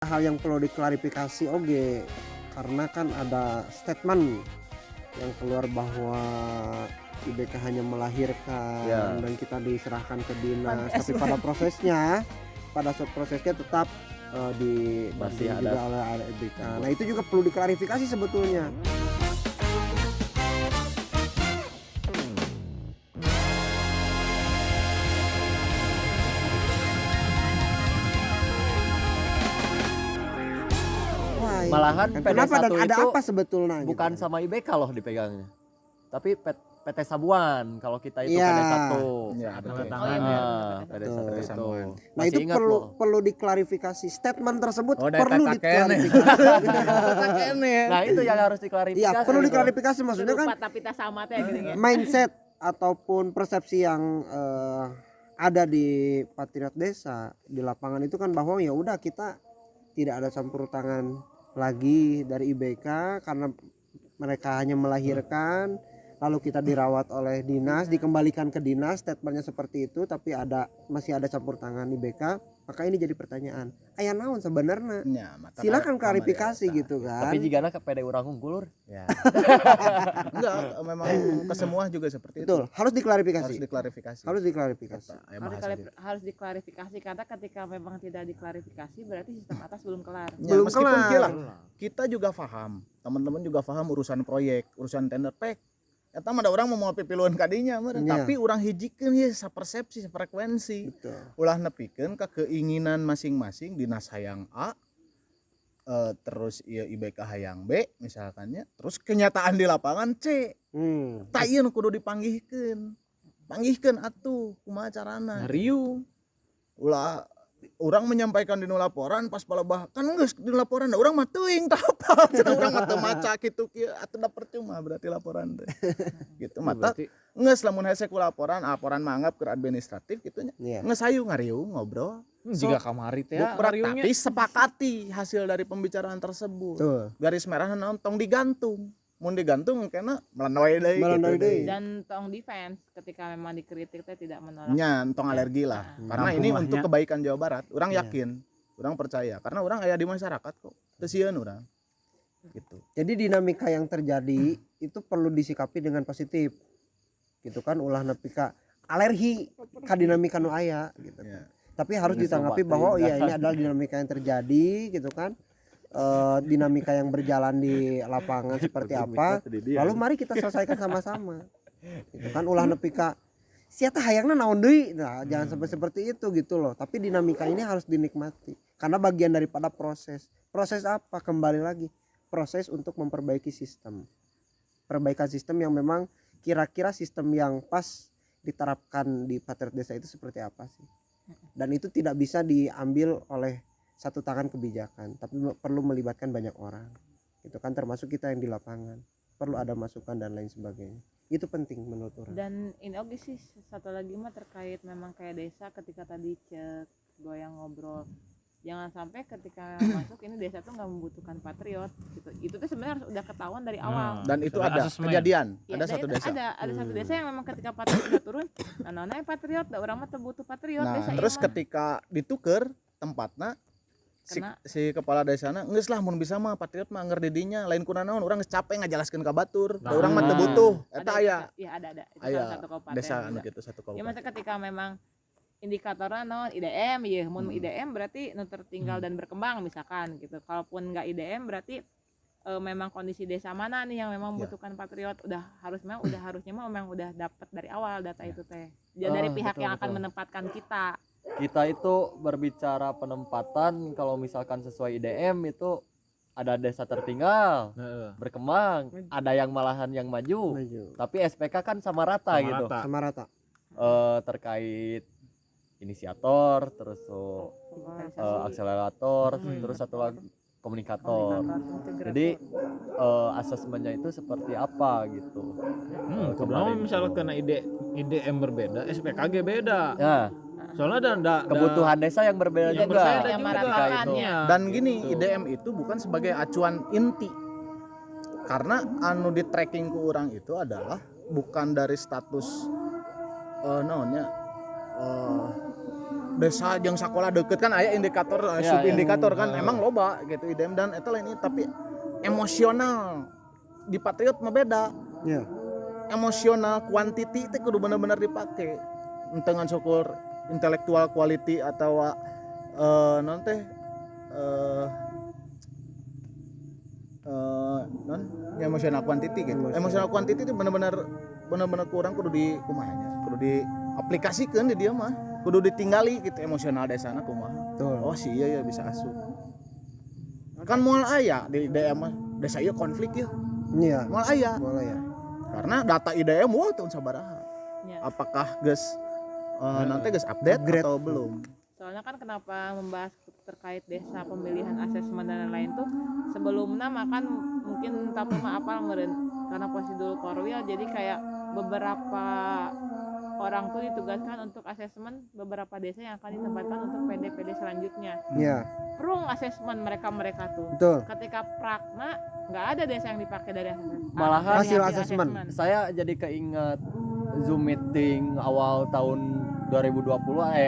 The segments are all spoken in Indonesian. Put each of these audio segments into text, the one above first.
hal yang perlu diklarifikasi oge karena kan ada statement yang keluar bahwa IBK hanya melahirkan dan kita diserahkan ke dinas, tapi pada prosesnya tetap dibantu juga oleh IBK. Nah itu juga perlu diklarifikasi sebetulnya. Malahan Kenapa PD1 dan ada itu apa sebetulnya? bukan gitu. sama IBK loh dipegangnya, tapi PT Sabuan kalau kita itu Iya. PD1. Ya, betul. PD1 itu. Nah itu perlu diklarifikasi. Statement tersebut perlu diklarifikasi. Nah itu yang harus diklarifikasi. Iya perlu diklarifikasi, maksudnya kan mindset ataupun persepsi yang ada di Patriot Desa di lapangan itu kan bahwa ya udah kita tidak ada campur tangan lagi dari IBK karena mereka hanya melahirkan, lalu kita dirawat oleh dinas, dikembalikan ke dinas, statementnya seperti itu, tapi masih ada campur tangan IBK. Maka ini jadi pertanyaan, aya naon sebenarnya? Silakan klarifikasi gitu kan. Tapi jika ke PD urang unggul ya. Enggak, memang ke semua juga seperti Betul, itu. harus diklarifikasi. Harus diklarifikasi karena ketika memang tidak diklarifikasi berarti sistem atas belum kelar. Ya, meskipun kita juga paham, teman-teman juga paham urusan proyek, urusan tender pek. Eta mah ada orang mau pipiluan kadinya meureun, tapi urang hijikeun ieu sapersepsi, frekuensi. Ulah nepikeun ka keinginan masing-masing dinas hayang A, terus ieu IBK hayang B misalkannya, terus kenyataan di lapangan C. Tah ieu nu kudu dipanggihkeun. Panggihkeun atuh kumaha carana. Riu. Ulah orang menyampaikan di laporan pas palebah kan geus di laporan urang mah teuing tah apa cenah urang mah teu maca kitu kieu atuh da percuma berarti laporan teh gitu mata geus lamun hese ku laporan mah anggap ke administratif kitu nya geus hayu ngariung ngobrol jika kamari teh tapi sepakati hasil dari pembicaraan tersebut garis merah naon tong digantung mun digantung kena melanoi deui dan tong defense ketika memang dikritik teh tidak menolak. Nya tong alergi lah. Karena ini untuk kebaikan Jawa Barat. Urang yakin, urang percaya karena urang aya di masyarakat kok. Teu sieun urang. Gitu. Jadi dinamika yang terjadi itu perlu disikapi dengan positif. Gitu kan ulah nepi ka alergi ka dinamika nu aya gitu. Tapi harus ditanggapi bahwa ya ini adalah dinamika yang terjadi gitu kan. Dinamika yang berjalan di lapangan seperti apa, lalu mari kita selesaikan sama-sama gitu kan. Ulah nepi ka sia teh hayangna naon deui, nah jangan sampai seperti itu gitu loh. Tapi dinamika ini harus dinikmati karena bagian daripada proses apa, kembali lagi proses untuk memperbaiki sistem, perbaikan sistem yang memang kira-kira sistem yang pas diterapkan di Patriot Desa itu seperti apa sih, dan itu tidak bisa diambil oleh satu tangan kebijakan, tapi perlu melibatkan banyak orang gitu kan, termasuk kita yang di lapangan, perlu ada masukan dan lain sebagainya. Itu penting menurut orang. Dan ini oke sih satu lagi mah terkait memang kayak desa ketika tadi cek goyang ngobrol, jangan sampai ketika masuk ini desa tuh nggak membutuhkan patriot gitu. Itu tuh sebenarnya harus udah ketahuan dari awal. Dan itu ada kejadian, ya, ada satu desa. Ada satu desa yang memang ketika patriot udah turun, nah patriot, da orang mah butuh patriot. Nah, desa terus iya ketika dituker tempatnya si kepala desana geus lah mun bisa mah patriot mah angger di dinya lain kunaon urang geus capek ngajelaskeun ka batur da urang mah teu butuh eta aya. Iya ada itu salah satu kabupaten desa anu kitu satu kabupaten. Ya masa ketika memang indikatorna naon IDM ya mun IDM berarti nu tertinggal dan berkembang misalkan gitu. Kalaupun enggak IDM berarti memang kondisi desa mana nih yang memang membutuhkan patriot, harusnya memang udah dapat dari awal data itu teh. Dari pihak yang akan menempatkan kita itu berbicara penempatan. Kalau misalkan sesuai IDM itu ada desa tertinggal, berkembang, ada yang malahan yang maju. Tapi SPK kan sama rata. Terkait inisiator, terus akselerator, terus satu lagi komunikator. Jadi asesmennya itu seperti apa gitu. Kalau misalnya kena IDM berbeda, SPKG beda. Ya. Soalnya ada kebutuhan desa yang berbeda juga. Dan gini, IDM itu bukan sebagai acuan inti. Karena anu di tracking ku orang itu adalah bukan dari status desa jeung sakola deket kan aya indikator subindikator kan emang loba gitu IDM dan eta lain tapi emosional di Patriot mah beda. Ya. Emosional quantity itu kudu bener-bener dipake dengan syukur intellectual quality atau non teh non emosional quantity gitu. Emosional quantity itu bener-bener kurang kudu di kumahanya kudu diaplikasikan di dia mah kudu ditinggali gitu emosional desana kumaha. Oh sih iya bisa asup kan moal aya di IDM mah desa ieu konflik ya. Iya moal aya karena data IDM tahun sabaraha apakah geus nanti geus update atau belum. Soalnya kan kenapa membahas terkait desa pemilihan asesmen dan lain-lain tuh sebelumnya makan mungkin tapi mah apal meureun karena prosedur korwil jadi kayak beberapa orang tuh ditugaskan untuk asesmen beberapa desa yang akan ditempatkan untuk PD-PD selanjutnya. Iya. Prung asesmen mereka tuh. Betul. Ketika prakna nggak ada desa yang dipakai dari asesmen. Malahan hasil asesmen. Saya jadi keinget Zoom meeting awal tahun 2020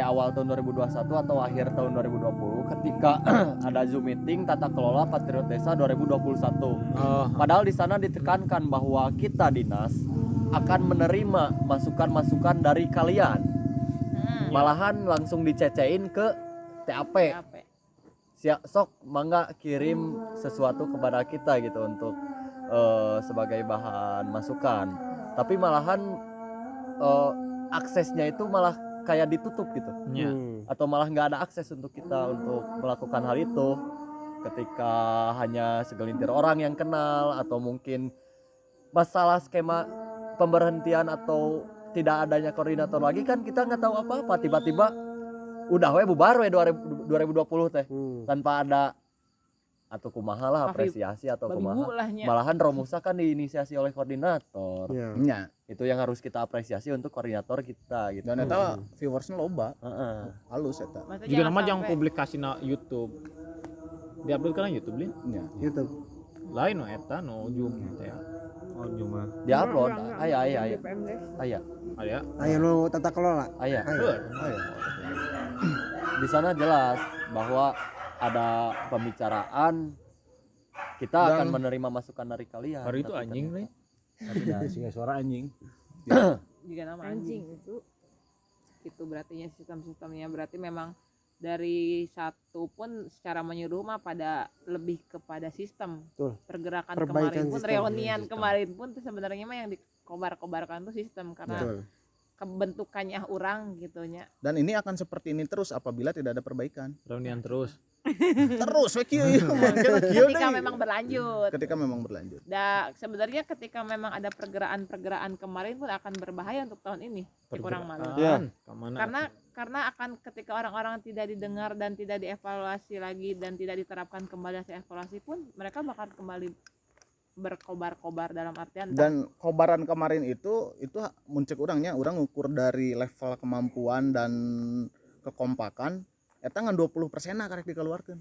awal tahun 2021 atau akhir tahun 2020 ketika ada Zoom meeting tata kelola Patriot Desa 2021. Padahal di sana ditekankan bahwa kita dinas akan menerima masukan-masukan dari kalian. Malahan langsung dicecein ke TAP. Sok mangga kirim sesuatu kepada kita gitu untuk sebagai bahan masukan. Tapi malahan aksesnya itu malah kayak ditutup gitu. Atau malah nggak ada akses untuk kita untuk melakukan hal itu ketika hanya segelintir orang yang kenal atau mungkin masalah skema pemberhentian atau tidak adanya koordinator lagi kan kita nggak tahu apa-apa tiba-tiba udah bubar 2020 teh tanpa ada atau kumaha lah apresiasi atau kumaha malahan Romusa kan diinisiasi oleh koordinator itu yang harus kita apresiasi untuk koordinator kita gitu dan eta viewersnya loba halus eta juga nama yang publikasi na YouTube diupload kan YouTube lin YouTube lain no eta no Zoom teh cuma diupload aya nu tata kelola aya di sana jelas bahwa ada pembicaraan kita akan menerima masukan dari kalian. Hari itu anjing nih. Tapi suara anjing. Juga nama anjing itu berarti sistem-sistemnya berarti memang dari satu pun secara menyeluruh mah pada lebih kepada sistem. Betul. Pergerakan Perbaikan kemarin pun sistem, reunian kemarin pun tuh sebenarnya mah yang dikobar-kobarkan tuh sistem karena kebentukannya orang gitunya. Dan ini akan seperti ini terus apabila tidak ada perbaikan. Reunian terus. Terus Ketika memang berlanjut. Sebenarnya ketika memang ada pergeraan kemarin pun akan berbahaya untuk tahun ini. Kurang malu. Karena akan ketika orang-orang tidak didengar dan tidak dievaluasi lagi dan tidak diterapkan kembali hasil evaluasi pun mereka bakal kembali berkobar-kobar dalam artian dan kobaran kemarin itu muncul orang ngukur dari level kemampuan dan kekompakan eta ngan 20% karek dikeluarkan.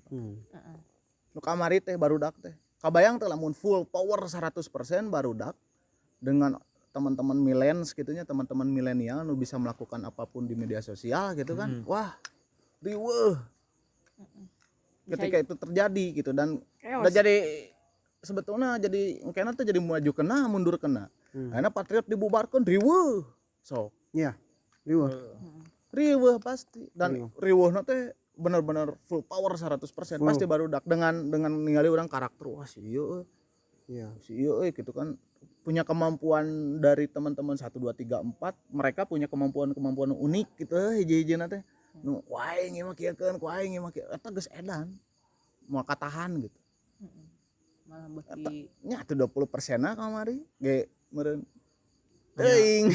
Nu kamari teh barudak teh kabayang teh lamun full power 100% barudak dengan teman-teman millennials gitunya teman-teman milenial nu bisa melakukan apapun di media sosial gitu kan. Wah riweuh ketika itu terjadi gitu dan udah jadi sebetulnya jadi kena tuh jadi maju kena mundur kena karena Patriot dibubarkan riweuh sok ya riweuh pasti dan riweuh teh benar-benar full power 100% pasti barudak dengan ningali orang karakter wah si ieu gitu kan punya kemampuan dari teman-teman 1 2 3 4 mereka punya kemampuan unik gitu hiji-hijina teh nu wae ieu mah kieukeun wae ieu mah eta geus edan moal katahan gitu malah beki nya tuh 20% kamari ge meureun teuing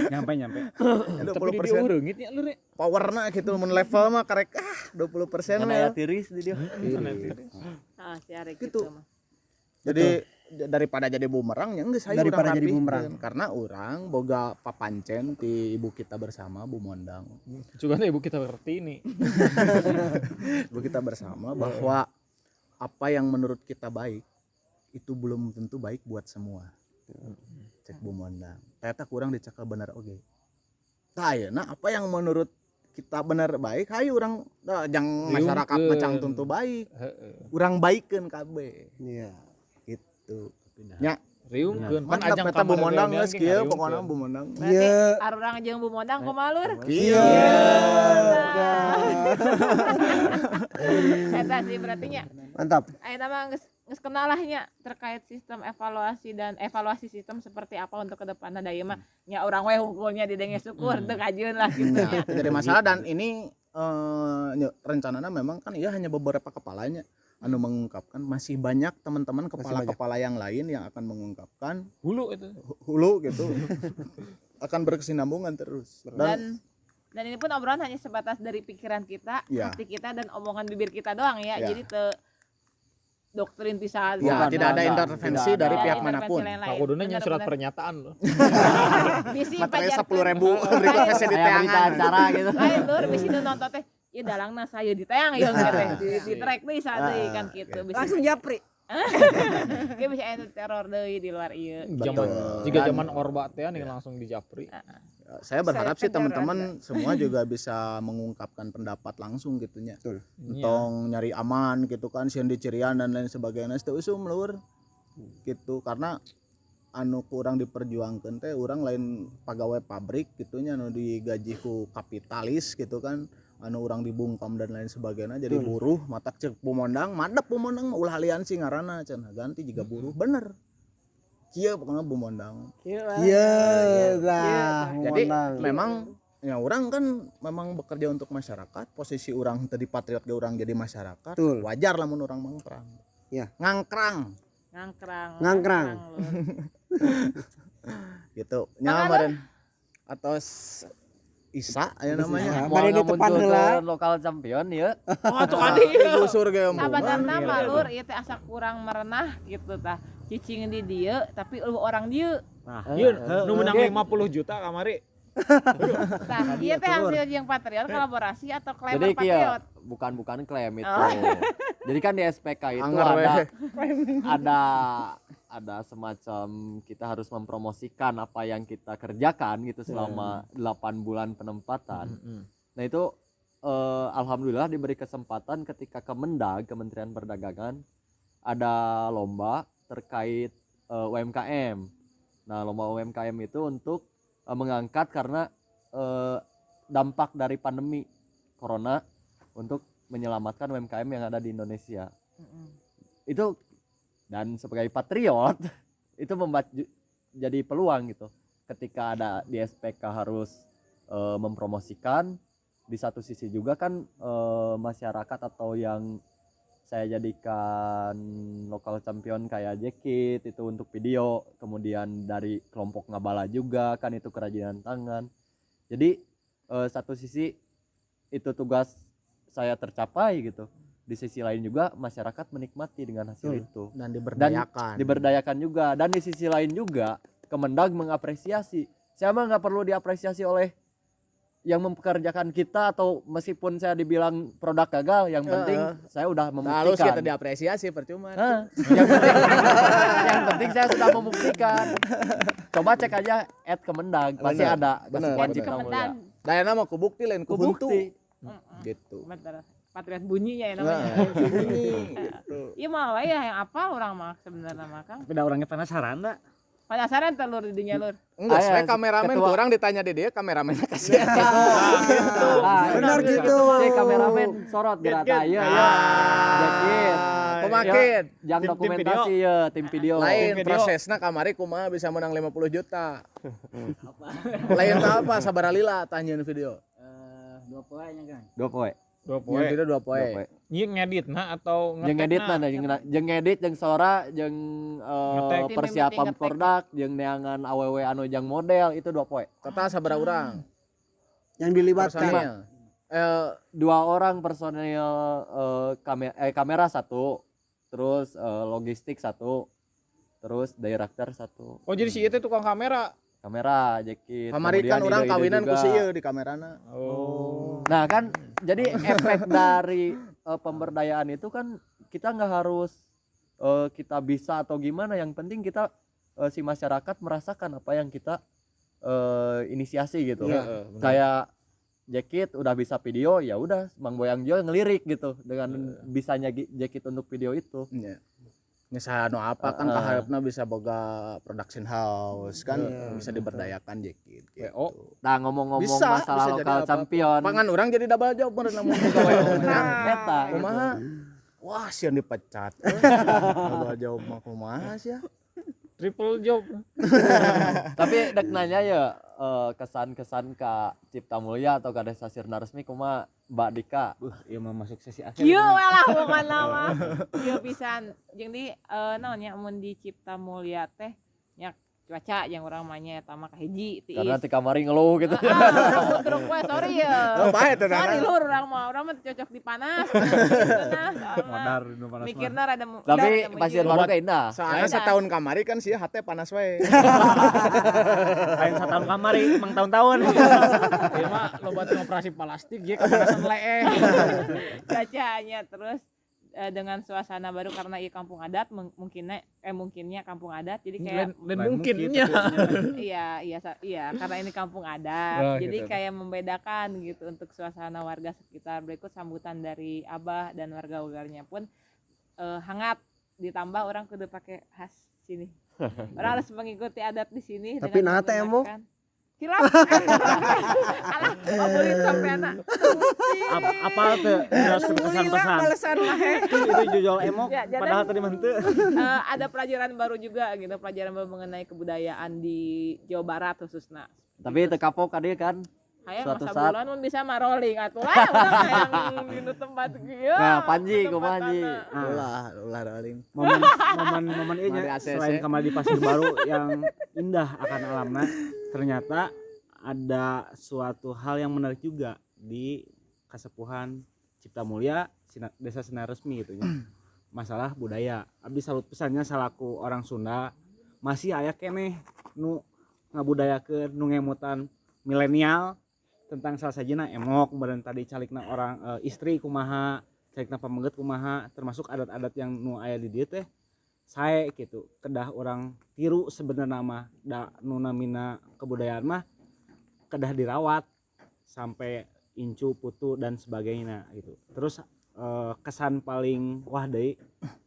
nyampe 20% diureungit nya lu powerna gitu mun level mah karek 20% aya tiris di dia si arek gitu mah jadi daripada jadi bumerang ya geus hayu daripada jadi bumerang karena orang boga papancen ti ibu kita bersama Bu Mondang juga ibu kita ngerti ini ibu kita bersama bahwa apa yang menurut kita baik itu belum tentu baik buat semua. Cek Bu Mondang. Ternyata kurang dicekal benar oge. Tah ayeuna apa yang menurut kita bener baik hayu urang jang masyarakat Riungkeun. macang tentu baik Heeh. urang baikeun kabeh Iya. gitu nya Riungkeun kan mantap ajang eta bumondang kamar geus kieu pokona bumondang Berarti Iya. arurang jeung bumodang kumaha Lur? iya Eta sih berarti nya Mantap. ayeuna mah geus kenal lah nya terkait sistem evaluasi dan evaluasi sistem seperti apa untuk ke depanna da ieu mah nya urang we hungkulnya didenge syukur teu kajieun lah gitu nya. Itu jadi masalah dan ini rencananya memang kan iya hanya beberapa kepalanya anu mengungkapkan masih banyak teman-teman kepala-kepala yang lain yang akan mengungkapkan hulu itu. hulu gitu akan berkesinambungan terus Dan ini pun obrolan hanya sebatas dari pikiran kita, Ya. hati kita dan omongan bibir kita doang ya. Ya. Jadi doktrin pisan. ya Bukan, tidak ada enggak, intervensi tidak dari ada pihak intervensi manapun lain-lain. Pakuduna nya Bener, surat bener. pernyataan loh. Bisi material pajar 10.000 berikut kasih di Kayak berita tayangan acara gitu. lain Lur bisi nu nonton teh ieu dalangna saya ditayang ya di track deui deui kan kitu bisi. Langsung japri. Ge bisa anu teror deui di luar ieu. Zaman jika zaman Orba teh nih langsung di Japri. saya berharap Saya sih kan teman-teman semua juga bisa mengungkapkan pendapat langsung gitunya Betul. tong nyari aman gitu kan sieun dicirian dan lain sebagainya teu usum lur gitu karena anu kurang diperjuangkan teh urang lain pegawai pabrik gitunya anu digaji ku kapitalis gitu kan anu urang dibungkam dan lain sebagainya jadi buruh matak cek pumondang madep pumondang ulah aliansi ngaranna cenah ganti jiga buruh bener kieu pokona pumondang Iya, dah. jadi Memandang. memang ya orang kan memang bekerja untuk masyarakat posisi orang tadi patriot ge orang jadi masyarakat Betul. wajar lah mun orang mangkrang Ya. ngangkrang Ngangkrang. Lur. gitu Mana nyamaren atau Isa aya namanya Isa. Bari di depan heula. Lokal champion ya. Oh tuh adi. digusur ge Sabadarna mah Lur ieu teh asa kurang merenah gitu tah. Cicing di dieu tapi orang dieu. Ieu nu menang 50 juta kamari. Tah ieu teh hasil jeung Patriot kolaborasi atau klaim Jadi Patriot. bukan klaim itu. Oh. Jadi kan di SPK itu Anggar ada semacam kita harus mempromosikan apa yang kita kerjakan gitu selama 8 bulan penempatan. Nah itu alhamdulillah diberi kesempatan ketika Kementerian Perdagangan ada lomba terkait UMKM. Nah lomba UMKM itu untuk mengangkat karena dampak dari pandemi corona untuk menyelamatkan UMKM yang ada di Indonesia. Itu dan sebagai patriot itu jadi peluang gitu ketika ada di SPK harus mempromosikan di satu sisi juga kan masyarakat atau yang saya jadikan lokal champion kayak Jekit itu untuk video kemudian dari kelompok Ngabala juga kan itu kerajinan tangan jadi satu sisi itu tugas saya tercapai gitu di sisi lain juga masyarakat menikmati dengan hasil itu dan diberdayakan juga dan di sisi lain juga Kemendag mengapresiasi saya mah nggak perlu diapresiasi oleh yang mempekerjakan kita atau meskipun saya dibilang produk gagal yang penting saya udah lalu membuktikan kita diapresiasi percuma yang penting saya sudah membuktikan coba cek aja @Kemendag pasti ada kesukaan Citra Mulia dayana mah kubukti lain kubuntu kubukti gitu Bener. Patriot bunyinya ya nah namanya. ini gitu Iya mah we ya yang apal orang mah sebenarnya mah Kang. Beda orangnya penasaran dah. Penasaran teh Lur di dinya Lur. enggak Aya, saya kameramen ketua- kurang ditanya di dia kameramen kasih Benar gitu. cek kameramen sorot gerata iya ya Jekit pemakin yang Tim dokumentasi ya tim video lain video. prosesnya kamari kumaha bisa menang 50 juta lain apa sabar lila tanyain video 2 poinnya kan. 2 poe Dua yang poe. video 2 poe Ieu ngeditna atau jeung ngedit ngetekna? mana jeung ngedit jeung sora jeung Ngetek. persiapan Ngetek. produk jeung neangan awewe anu jang model itu 2 poe kata sabaraha urang Yang dilibatkan. personil 2 orang personil kamera 1 terus logistik 1 terus director 1 Oh jadi si itu tukang kamera. kamera Jekit kamari kan orang kawinan ku si ieu di kamerana Oh. nah kan jadi efek dari pemberdayaan itu kan kita nggak harus kita bisa atau gimana yang penting kita si masyarakat merasakan apa yang kita inisiasi gitu Iya, benar. kayak Jekit udah bisa video, ya udah Mang Boyang Jo ngelirik gitu dengan bisanya Jekit untuk video itu. Nya. Nya apa kan kaharepna bisa boga production house kan bisa diberdayakan Jekit gitu. Nah, ngomong-ngomong Bisa masalah jadi lokal apa-apa. champion. Pangan orang jadi double job bener namun boga WO. Eta gitu. Kumaha? Wah, sian dipecat. Double job mah kumaha sia? Triple job. Tapi dek nanya ya kesan-kesan ke Cipta Mulia atau ke Desa Sirna Resmi kumaha Mbak Dika? Iya mah masuk sesi akhir. Kieu lah bukan nama. Kieu pisan. Jeung di naon nya mun di Cipta Mulia teh nya cuaca yang urang mah nya eta mah kahiji tiis. Karena ti kamari ngeluh gitu. Terus we sorry ya. Oh, bae teh Sorry nana. lur urang mah cocok di panas. Nah, Modar nu panas. mikirna rada Tapi pasien baru kayak indah. Soalnya setahun kamari kan sih hate panas wae. Lain satahun kamari, mang tahun-tahun. Ieu mah loba operasi plastik ge kapanasan leeh. Cacanya terus dengan suasana baru karena ieu kampung adat mungkinnya kampung adat jadi kayak Dan mungkinnya. iya karena ini kampung adat jadi gitu. kayak membedakan gitu untuk suasana warga sekitar. Berikut sambutan dari Abah dan warga-warganya pun hangat, ditambah orang kudu pakai khas sini. Orang harus mengikuti adat di sini. Tapi dengan nah teh emo menggunakan- Hilaf. Alah, ngobrolin sampai anak. Apa tuh harus kesan-pesan. Balesan wae. Itu jujol emok Ya, jadi- padahal tadi mah henteu. Ada pelajaran baru juga gitu, pelajaran baru mengenai kebudayaan di Jawa Barat khususnya. Tapi teu kapok kadieu kan. Hayang Suatu masa saat- bulan mun bisa mah rolling atuh lah urang hayang di tempat kieu. Nah, Panji kumaha Ji? Ulah darling. Momen ieu nya Mari ACC. selain kamar di Pasir Baru yang indah akan alamna, ternyata ada suatu hal yang menarik juga di Kasepuhan Cipta Mulia Desa Sinar Resmi gitu nya. Masalah budaya. Abdi salut pesannya salaku orang Sunda masih aya keneh nu ngabudayakeun nu ngemutan milenial tentang salah sajina emok kemudian tadi calikna orang istri kumaha, calikna pamengget kumaha, termasuk adat-adat yang nu aya di dieu teh sae gitu. Kedah orang tiru sebenarnya mah da nu namina kebudayaan mah kedah dirawat sampai incu, putu dan sebagainya gitu. Terus kesan paling wah deui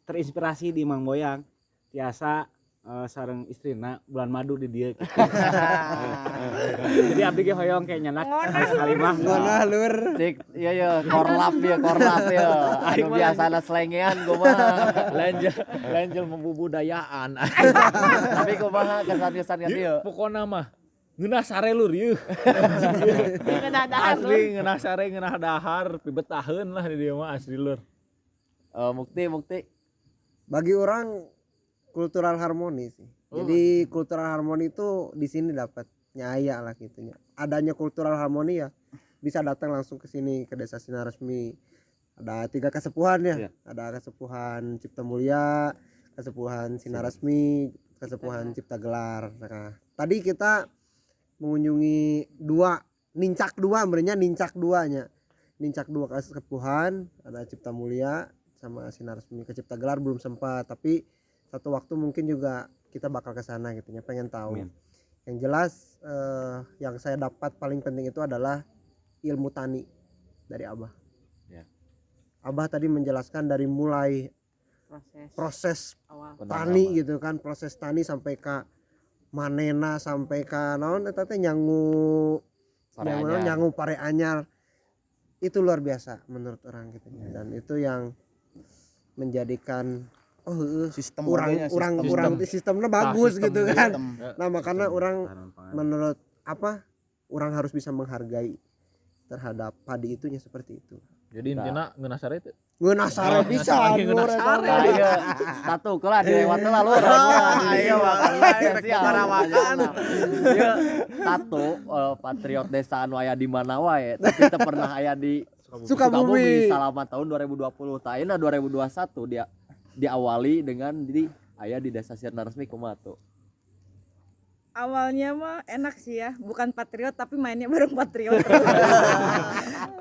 terinspirasi di Mang Boyang tiasa sareng istrina bulan madu di dieu gitu. Jadi abdi ge hoyong kayak nyenak sekali mah. ngonah lur. Cik, iya korlap ya. Anu biasana selengean kumaha. Lanjut membudayaan. Tapi kumaha kesan-kesan ka dieu? Pokona mah ngeunah sare lur ieu. Ngeunah dahar lur. Asli ngeunah sare ngeunah dahar pibetaheun lah di dieu mah asli lur. Mukti. Bagi orang kultural harmoni sih. Jadi kultural harmoni itu di sini dapatnya aya lah gitunya. Adanya kultural harmoni ya bisa datang langsung ke sini ke Desa Sinar Resmi. Ada 3 kasepuhan ya. Ada Kasepuhan Cipta Mulia, Kasepuhan Sinar Resmi, Kasepuhan Cipta Gelar. Nah, tadi kita mengunjungi nincak dua nya. Nincak 2 kasepuhan, ada Cipta Mulia sama Sinar Resmi. Ke Cipta Gelar belum sempat, tapi satu waktu mungkin juga kita bakal ke sana gitu ya, pengen tahu. Amin. Yang jelas yang saya dapat paling penting itu adalah ilmu tani dari Abah. Ya. Abah tadi menjelaskan dari mulai proses awal. tani gitu kan, proses tani sampai ke manena, sampai ke naon eta teh nyangu pare anyar. Itu luar biasa menurut orang gitu ya. Dan itu yang menjadikan Sistem sistemnya bagus gitu kan. Sistem. Nah, makanya orang menurut orang harus bisa menghargai terhadap padi itunya seperti itu. Jadi intinya ngeunah sare teh. Ngeunah sare bisa ngeunah sare. Nah, ieu statu keula dilewat lah lur. Iya makanya rek parawakan. Ieu statu patriot desa anu aya di mana wae, tapi teu pernah aya di Sukabumi. Selama tahun 2020. Ayeuna 2021 dia diawali dengan aya di Desa Sirna Resmi kumaha tuh? Awalnya mah enak sih ya, bukan patriot tapi mainnya bareng patriot.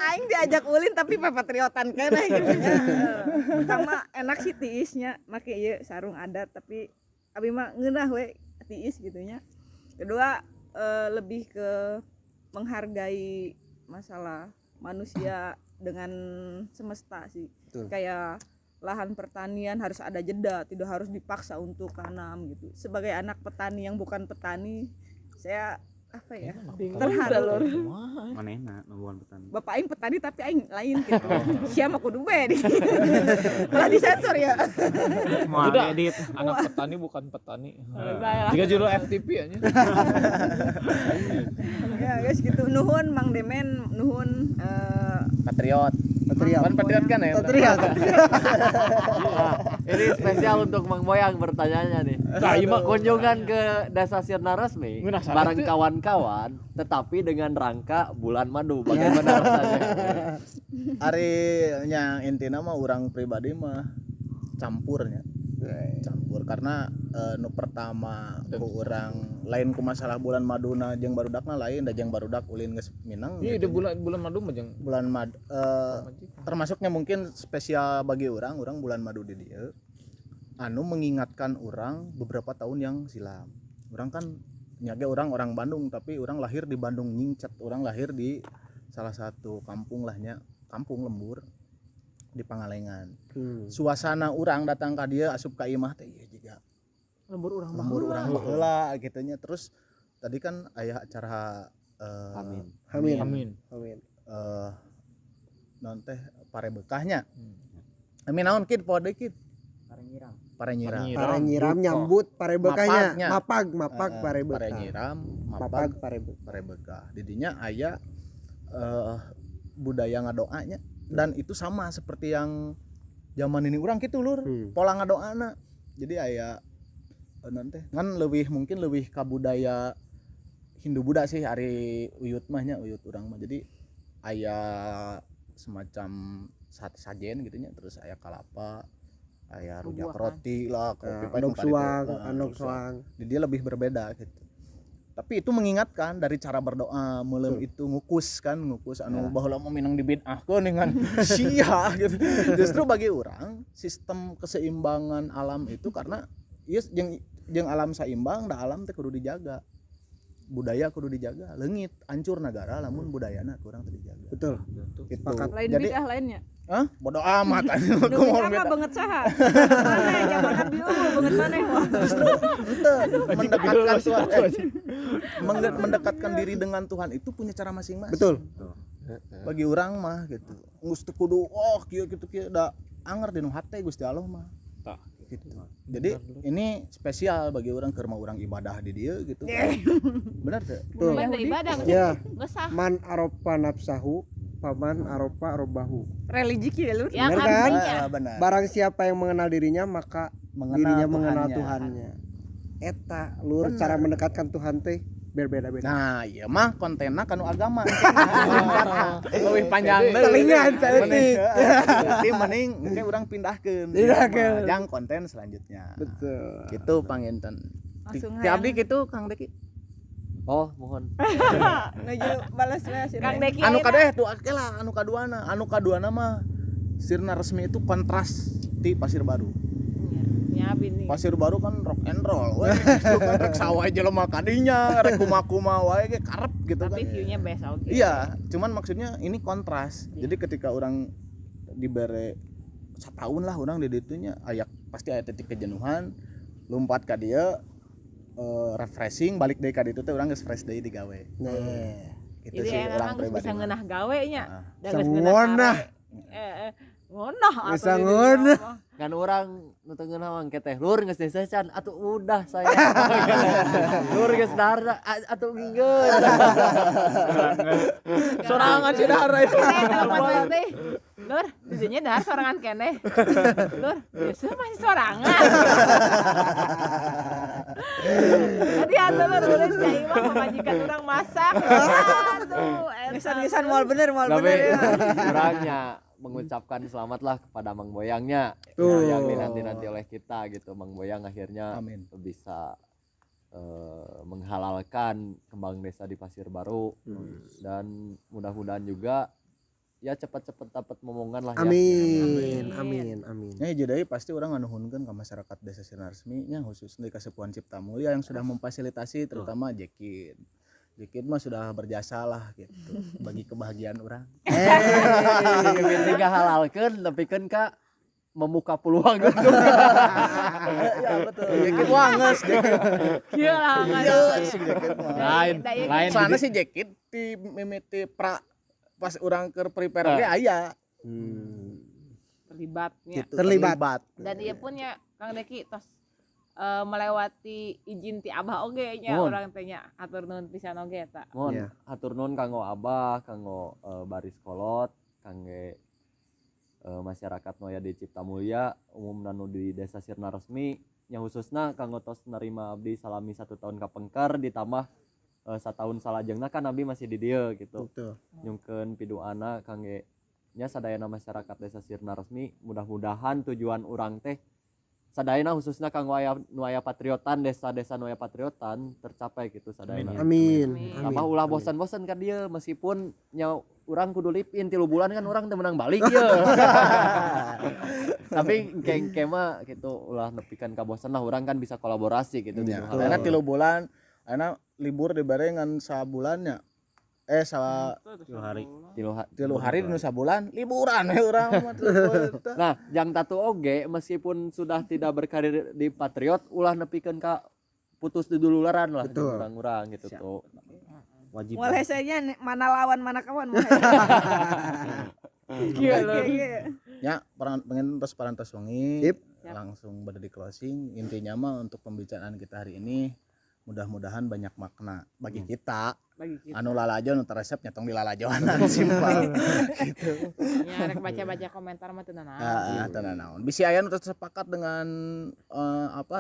Aing diajak ulin tapi patriotan keneh gitu nya. Pertama enak sih tiisnya, make ieu sarung adat tapi abi mah ngeunah we tiis gitu nya. Kedua lebih ke menghargai masalah manusia dengan semesta sih. Betul. Kayak lahan pertanian harus ada jeda, tidak harus dipaksa untuk tanam gitu. Sebagai anak petani yang bukan petani, saya apa ya, terharu. Manehna nubuhan petani. Bapak aing petani tapi aing lain gitu. Siapa kudu be. Malah disensor ya. Mau Tidak, edit. anak petani bukan petani. Baiklah. Jika judul FTP aja. Ya guys gitu. Nuhun Mang Demen, nuhun Patriot. Patriot. Kan patriot kan ya? Patriot. Nah, ini spesial untuk Mang Boyang bertanya nih. Nah, iya, Mak. Kunjungan ke Desa Sirna Resmi Nggak salah bareng tuh. kawan-kawan, tetapi dengan rangka bulan madu. Bagaimana rasanya? Ari nya intina mah orang pribadi mah campurnya. Campur karena nu pertama ku urang lain ku masalah bulan maduna jeung barudakna lain da jeung barudak ulin geus Minang. Iya, udah bulan madu mah jeung Bulan madu termasuknya mungkin spesial bagi orang bulan madu di dieu anu mengingatkan orang beberapa tahun yang silam. Orang kan nyage orang Bandung tapi orang lahir di Bandung nyingcet. Orang lahir di salah satu kampung lahnya, kampung lembur di Pangalengan. Suasana orang datang ka dieu asup ka imah teh ieu jiga Lembur urang lembur urang baheula gitunya. Terus tadi kan aya acara Amin. Amin. non teh pare bekahnya. Amin naon kid pode kid? Pare nyiram. Pare nyiram nyambut pare bekahnya. Mapagnya. Mapag pare bekah. Pare nyiram, Mapag mapag pare bekah. pare bekah. Didinya aya budaya ngadoanya dan itu sama seperti yang zaman ini urang kitu lur. Pola ngadoana. Jadi aya nanti kan mungkin lebih ka budaya Hindu Buddha sih ari uyut mahnya uyut urang mah. Jadi aya semacam sajen gitu nya, terus aya kalapa, aya rujak roti lah, kopi andok suang. Jadi dia lebih berbeda gitu. Tapi itu mengingatkan dari cara berdoa mulai itu ngukus anu baheula mah minang dibid'ahkeun dengan sia gitu. Justru bagi orang sistem keseimbangan alam itu karena ieu jeung alam saimbang da alam teh kudu dijaga. Budaya kudu dijaga, leungit hancur negara lamun budayana kurang teu dijaga. Betul. Gitu. lain Jadi bid'ah lainnya. hah? Bodo amat anjing. Nu bid'ah mah banget saha. Maneh zaman Nabi banget maneh wah. Mendekatkan Tuhan mendekatkan diri dengan Tuhan itu punya cara masing-masing. Betul. Bagi orang mah gitu. Geus teu kudu kieu kitu kieu da anger di nu hate Gusti Allah mah. Tah. Gitu. Jadi ini spesial bagi orang keur orang ibadah di dieu gitu. Benar teu? Betul. Bukan dari ibadah Ya. nggak sah. Man aropa nafsahu paman aropa robahu. Religi kieu ya, Lur. Yang Bener kan? artinya Benar. Barang siapa yang mengenal dirinya maka dirinya mengenal Tuhannya. Tuhannya. Eta lur cara mendekatkan Tuhan teh berbeda-beda. Nah, iya mah kontenna kanu agama. Lebih panjang deui. Selingan saeutik. Jadi mending mungkin urang pindahkeun. Pindahkeun. Jang konten selanjutnya. Betul. Gitu panginten. Langsung Ti abdi kitu Kang Deki. Oh, mohon. Nuju balas we sih. Kang Deki Anu ayeuna. kadeh tuh lah anu kaduana mah Sirna Resmi itu kontras di Pasir Baru. Nyabin nih. Pasir Baru kan rock and roll. Weh, itu kan rek sawah jelema kadinya, rek kumaha wae ge karep gitu kan. Tapi view-nya best oke. Iya, cuman maksudnya ini kontras. Jadi ketika orang dibere setahun lah orang di ditunya ayak pasti aya titik kejenuhan, lompat ka dieu refreshing balik deui ka ditu teh urang geus fresh deui digawe. Nah, Gitu Jadi sih enak urang geus pribadi. bisa ngeunah gawe nya. Da geus Ngonah. Ngonah atuh Bisa di ngonah. dieu mah. Kan orang nu teu ngeunah mah teh lur geus desacan atuh udah saya. Lur geus darda atuh nginggeun. Sorangan si Dara itu. Telepon teh. Lur, didinya dahar sorangan keneh. Lur, biasa masih sorangan. Tadi atuh lur urang cai mah pamajikan urang masak. Aduh, Gesan moal bener Tapi ya. orangnya mengucapkan selamatlah kepada Mang Boyangnya Tuh. yang dinanti-nanti oleh kita gitu. Mang Boyang akhirnya Amin. bisa menghalalkan kembang desa di Pasir Baru dan mudah-mudahan juga ya cepat-cepat dapat momongan lah ya. Amin. Ya jadi pasti orang nganuhunkeun ka masyarakat Desa Sirna Resmi nya khususnya di Kasepuhan Cipta Mulia yang sudah memfasilitasi terutama Jekin. Dikit mah sudah berjasa lah gitu bagi kebahagiaan orang. Penting halalkeun tapi kan Kak membuka peluang gitu. Ya betul. Dikit wanges dikit. Kieu lah Lain Soalnya si Jekit di mimiti pra pas orang ke prepare ge aya terlibatnya. gitu. Terlibat. Dan dia pun ya Kang Deki tos melewati izin ti Abah oge nya Mun. urang teh nya atur nuhun pisan oge eta. Mohon Iya. atur nuhun kanggo Abah, kanggo Baris Kolot, kangge masyarakat nu aya di Cipta Mulya, umumna nu di Desa Sirna Resmi, nya khususna kanggo tos nerima abdi salami 1 tahun kapengker ditambah 1 tahun salajengna kan abdi masih di dieu gitu. Betul. Nyungkeun piduana kangge nya sadayana masyarakat Desa Sirna Resmi, mudah-mudahan tujuan urang teh sadayana khususna kanggo nu aya patriotan desa-desa nu aya patriotan tercapai gitu sadayana. Amin. Tambah ulah bosan-bosan kan dia meskipun nya urang kudu lipin 3 bulan kan urang teu menang balik ya. Tapi kengke mah gitu ulah nepikeun ka bosan lah urang kan bisa kolaborasi gitu di hal. Karena 3 bulan ana libur dibarengan sabulannya. 3 hari. 3 hari dinu sabulan liburan we urang mah. Nah, jang tatu oge meskipun sudah tidak berkarir di Patriot ulah nepikeun ka putus duduluran lah Betul. urang-urang gitu tuh. Wajib. Mulai saya mana lawan mana kawan. Ya, pengen terus parantos wengi. Sip. Langsung pada di closing. Intinya mah untuk pembicaraan kita hari ini mudah-mudahan banyak makna bagi kita. Bagi kita. Anu lalajo nu resep nyetong di lalajoan simpel gitu. Ya rek baca-baca komentar mah teu Heeh, tenan naon. Bisi aya nu sepakat dengan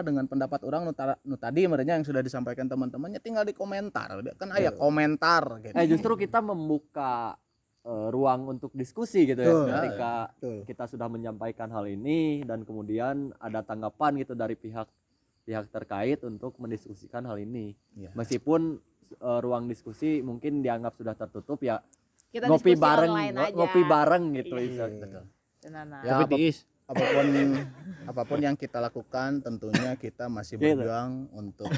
dengan pendapat orang nu tadi merenya yang sudah disampaikan teman-temannya tinggal di komentar. Kan aya komentar gitu. Justru kita membuka ruang untuk diskusi gitu ya. Betul. Ketika Betul. kita sudah menyampaikan hal ini dan kemudian ada tanggapan gitu dari pihak terkait untuk mendiskusikan hal ini. Iya. Meskipun ruang diskusi mungkin dianggap sudah tertutup ya, Kita ngopi diskusi bareng online aja. ngopi bareng gitu Iya. Isa. Betul. Tenana. Ya, Kopi tiis. apapun yang kita lakukan tentunya kita masih Gitu. berjuang untuk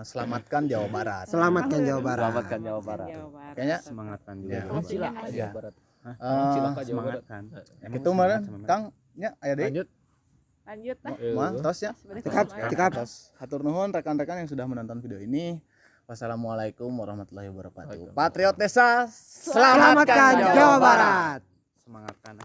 selamatkan Jawa Barat. Selamatkan Jawa Barat. Selamatkan Jawa Barat. Jawa Barat. Kayaknya Semangatkan juga. Ya. Jawa Barat. Cilaka Ya. Jawa Barat. Cilaka Jawa Barat. Semangatkan. Ya gitu meureun Kang nya aya deui. Lanjut. Lanjut lah. Mah tos ya. Cekap. Tos. Hatur nuhun rekan-rekan yang sudah menonton video ini. Wassalamualaikum warahmatullahi wabarakatuh. Patriot Desa, Selamatkan Jawa Barat. Semangatkan.